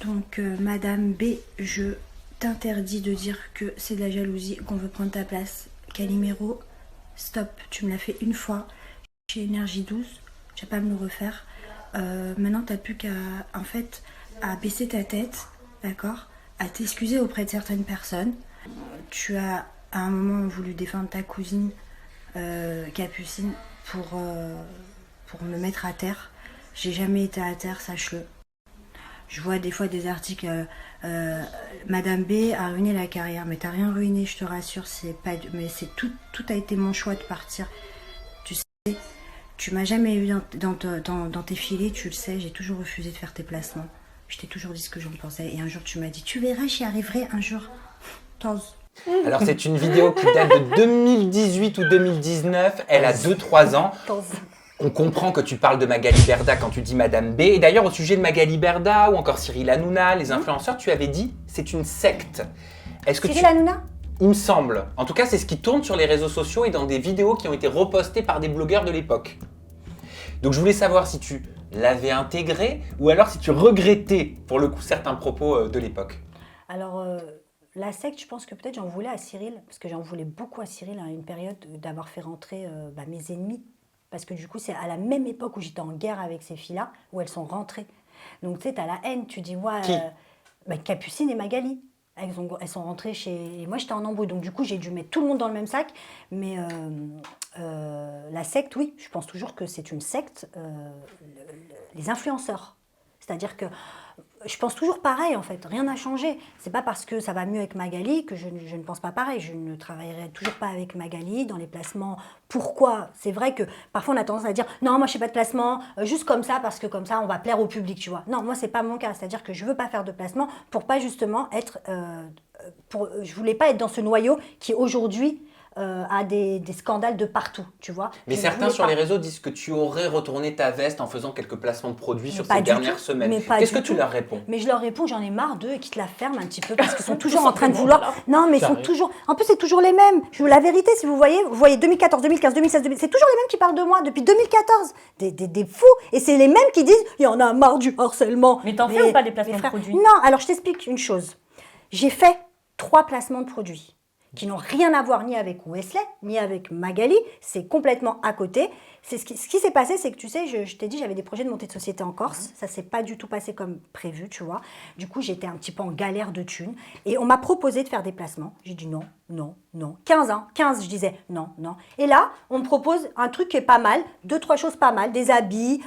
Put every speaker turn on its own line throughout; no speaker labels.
Donc, Madame B, je t'interdis de dire que c'est de la jalousie, qu'on veut prendre ta place. Calimero, stop, tu me l'as fait une fois. Chez Énergie 12, tu vas pas me le refaire. Maintenant, t'as plus qu'à, en fait, à baisser ta tête, d'accord, à t'excuser auprès de certaines personnes. Tu as, à un moment, voulu défendre ta cousine Capucine pour me mettre à terre. J'ai jamais été à terre, sache-le. Je vois des fois des articles, Madame B a ruiné la carrière, mais t'as rien ruiné, je te rassure, mais c'est tout a été mon choix de partir. Tu sais, tu m'as jamais eu dans tes filets, tu le sais, j'ai toujours refusé de faire tes placements. Je t'ai toujours dit ce que j'en pensais, et un jour tu m'as dit, tu verras, j'y arriverai un jour. Tose.
Alors c'est une vidéo qui date de 2018 ou 2019, elle a 2-3 ans. On comprend que tu parles de Magali Berda quand tu dis Madame B. Et d'ailleurs, au sujet de Magali Berda ou encore Cyril Hanouna, les influenceurs, tu avais dit c'est une secte.
Cyril Hanouna ?
Il me semble. En tout cas, c'est ce qui tourne sur les réseaux sociaux et dans des vidéos qui ont été repostées par des blogueurs de l'époque. Donc je voulais savoir si tu l'avais intégré ou alors si tu regrettais pour le coup certains propos de l'époque.
Alors, la secte, je pense que peut-être j'en voulais à Cyril, parce que j'en voulais beaucoup à Cyril à une période d'avoir fait rentrer mes ennemis. Parce que du coup, c'est à la même époque où j'étais en guerre avec ces filles-là, où elles sont rentrées. Donc, tu sais, tu as la haine, tu dis, ouais, Capucine et Magali. Elles sont rentrées chez... Et moi, j'étais en embrouille. Donc, du coup, j'ai dû mettre tout le monde dans le même sac. Mais la secte, oui, je pense toujours que c'est une secte, les influenceurs. C'est-à-dire que je pense toujours pareil, en fait. Rien n'a changé. C'est pas parce que ça va mieux avec Magali que je ne pense pas pareil. Je ne travaillerai toujours pas avec Magali dans les placements. Pourquoi? C'est vrai que parfois on a tendance à dire non, moi je fais pas de placement, juste comme ça, parce que comme ça on va plaire au public, tu vois. Non, moi c'est pas mon cas. C'est-à-dire que je veux pas faire de placement pour pas justement être... je voulais pas être dans ce noyau qui aujourd'hui a des scandales de partout, tu vois.
Mais certains sur les réseaux disent que tu aurais retourné ta veste en faisant quelques placements de produits sur ces dernières semaines. Qu'est-ce que tu leur réponds?
Mais je leur réponds, j'en ai marre d'eux et qu'ils te la ferment un petit peu parce qu'ils sont toujours en train de vouloir... Non, mais ils sont toujours... En plus, c'est toujours les mêmes. La vérité, si vous voyez 2014, 2015, 2016, c'est toujours les mêmes qui parlent de moi depuis 2014. Des fous. Et c'est les mêmes qui disent, il y en a marre du harcèlement.
Mais t'en fais ou pas des placements de produits?
Non, alors je t'explique une chose. J'ai fait 3 placements de produits qui n'ont rien à voir ni avec Wesley, ni avec Magali, c'est complètement à côté. Ce qui s'est passé, c'est que tu sais, je t'ai dit, j'avais des projets de montée de société en Corse, ça s'est pas du tout passé comme prévu, tu vois. Du coup, j'étais un petit peu en galère de thunes, et on m'a proposé de faire des placements. J'ai dit non, non, non. 15, hein, 15, je disais non, non. Et là, on me propose un truc qui est pas mal, 2-3 choses pas mal, des habits,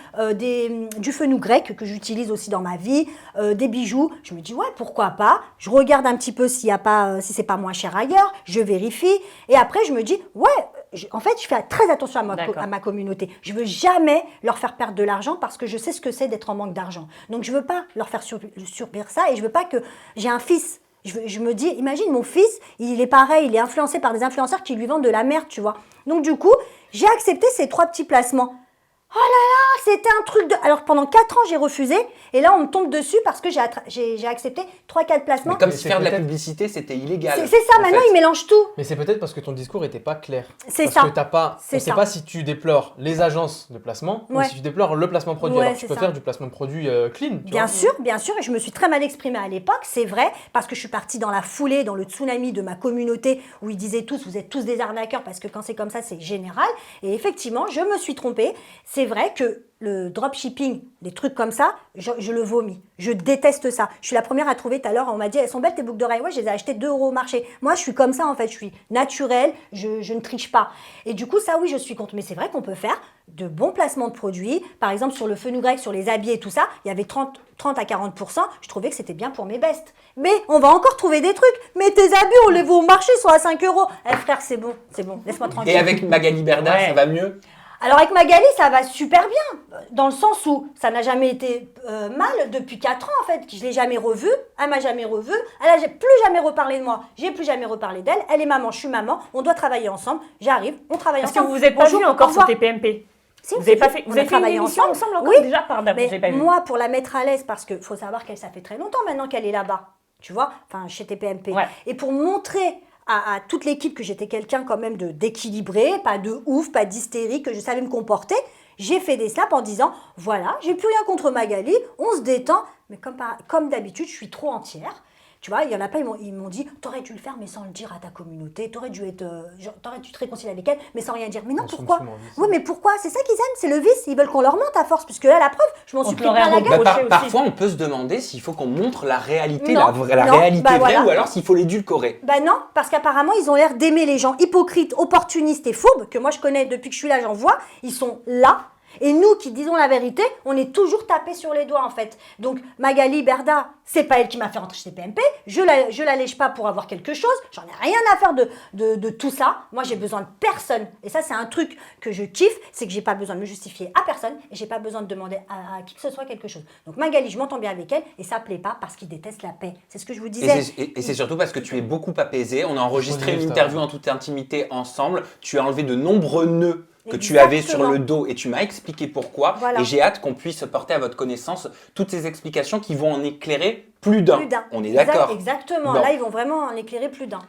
du fenouil grec que j'utilise aussi dans ma vie, des bijoux. Je me dis ouais, pourquoi pas. Je regarde un petit peu s'il y a pas, si c'est pas moins cher ailleurs. Je vérifie et après je me dis ouais, en fait je fais très attention à ma communauté. Je veux jamais leur faire perdre de l'argent parce que je sais ce que c'est d'être en manque d'argent. Donc je veux pas leur faire subir ça et je veux pas que j'ai un fils. Je me dis, imagine mon fils, il est pareil, il est influencé par des influenceurs qui lui vendent de la merde, tu vois. Donc du coup, j'ai accepté ces 3 petits placements. Oh là là, c'était un truc de... Alors pendant 4 ans, j'ai refusé. Et là, on me tombe dessus parce que j'ai accepté 3-4 placements.
Mais comme si faire de la publicité, c'était illégal.
C'est ça, maintenant, ils mélangent tout.
Mais c'est peut-être parce que ton discours n'était pas clair.
C'est ça.
Parce que t'as pas... On ne sait pas si tu déplores les agences de placement ou si tu déplores le placement produit.
Ouais,
alors tu peux faire du placement de produit clean.
Bien sûr. Et je me suis très mal exprimée à l'époque, c'est vrai, parce que je suis partie dans la foulée, dans le tsunami de ma communauté où ils disaient tous, vous êtes tous des arnaqueurs parce que quand c'est comme ça, c'est général. Et effectivement, je me suis trompée. C'est vrai que le dropshipping, des trucs comme ça, je le vomis. Je déteste ça. Je suis la première à trouver tout à l'heure, on m'a dit, elles sont belles tes boucles d'oreilles. Ouais, je les ai achetées 2 € au marché. Moi, je suis comme ça en fait, je suis naturelle, je ne triche pas. Et du coup, ça oui, je suis contre. Mais c'est vrai qu'on peut faire de bons placements de produits. Par exemple, sur le fenouil grec, sur les habits et tout ça, il y avait 30 à 40%. Je trouvais que c'était bien pour mes bestes. Mais on va encore trouver des trucs. Mais tes habits, on les voit au marché, ils sont à 5 €. Eh frère, c'est bon, laisse-moi tranquille.
Et avec Magali Berda, ça va mieux?
Alors avec Magali, ça va super bien, dans le sens où ça n'a jamais été mal depuis 4 ans en fait, je ne l'ai jamais revue, elle m'a jamais revue, elle n'a plus jamais reparlé de moi, j'ai plus jamais reparlé d'elle, elle est maman, je suis maman, on doit travailler ensemble, j'arrive, on travaille ensemble.
Est-ce que vous vous êtes pas vu encore sur TPMP?
Si,
vous avez pas fait, vous avez fait une émission ensemble encore déjà par d'abord.
Mais moi, pour la mettre à l'aise, parce qu'il faut savoir qu'elle, ça fait très longtemps maintenant qu'elle est là-bas, tu vois, enfin chez TPMP, et pour montrer à toute l'équipe que j'étais quelqu'un quand même d'équilibré, pas de ouf, pas d'hystérique, que je savais me comporter, J'ai fait des snaps en disant, voilà, j'ai plus rien contre Magali, on se détend, mais comme d'habitude, je suis trop entière. Tu vois, il y en a plein, ils m'ont dit, t'aurais dû le faire, mais sans le dire à ta communauté, t'aurais dû te réconcilier avec elle, mais sans rien dire. Mais non, pourquoi? Oui, mais pourquoi? C'est ça qu'ils aiment, c'est le vice, ils veulent qu'on leur monte à force, puisque là, la preuve, je m'en suis pris plein la gueule.
Parfois, on peut se demander s'il faut qu'on montre la réalité, la réalité vraie, ou alors s'il faut l'édulcorer.
Bah non, parce qu'apparemment, ils ont l'air d'aimer les gens hypocrites, opportunistes et fourbes, que moi je connais depuis que je suis là, j'en vois, ils sont là. Et nous qui disons la vérité, on est toujours tapés sur les doigts en fait. Donc Magali Berda, c'est pas elle qui m'a fait rentrer chez PMP, je la lèche pas pour avoir quelque chose, j'en ai rien à faire de tout ça. Moi j'ai besoin de personne. Et ça c'est un truc que je kiffe, c'est que j'ai pas besoin de me justifier à personne et j'ai pas besoin de demander à qui que ce soit quelque chose. Donc Magali, je m'entends bien avec elle et ça plaît pas parce qu'ils détestent la paix. C'est ce que je vous disais.
Et c'est surtout parce que tu es beaucoup apaisé. On a enregistré une interview en toute intimité ensemble. Tu as enlevé de nombreux nœuds que tu avais sur le dos et tu m'as expliqué pourquoi. Voilà. Et j'ai hâte qu'on puisse porter à votre connaissance toutes ces explications qui vont en éclairer plus d'un. On est d'accord?
Exactement. Bon. Là, ils vont vraiment en éclairer plus d'un.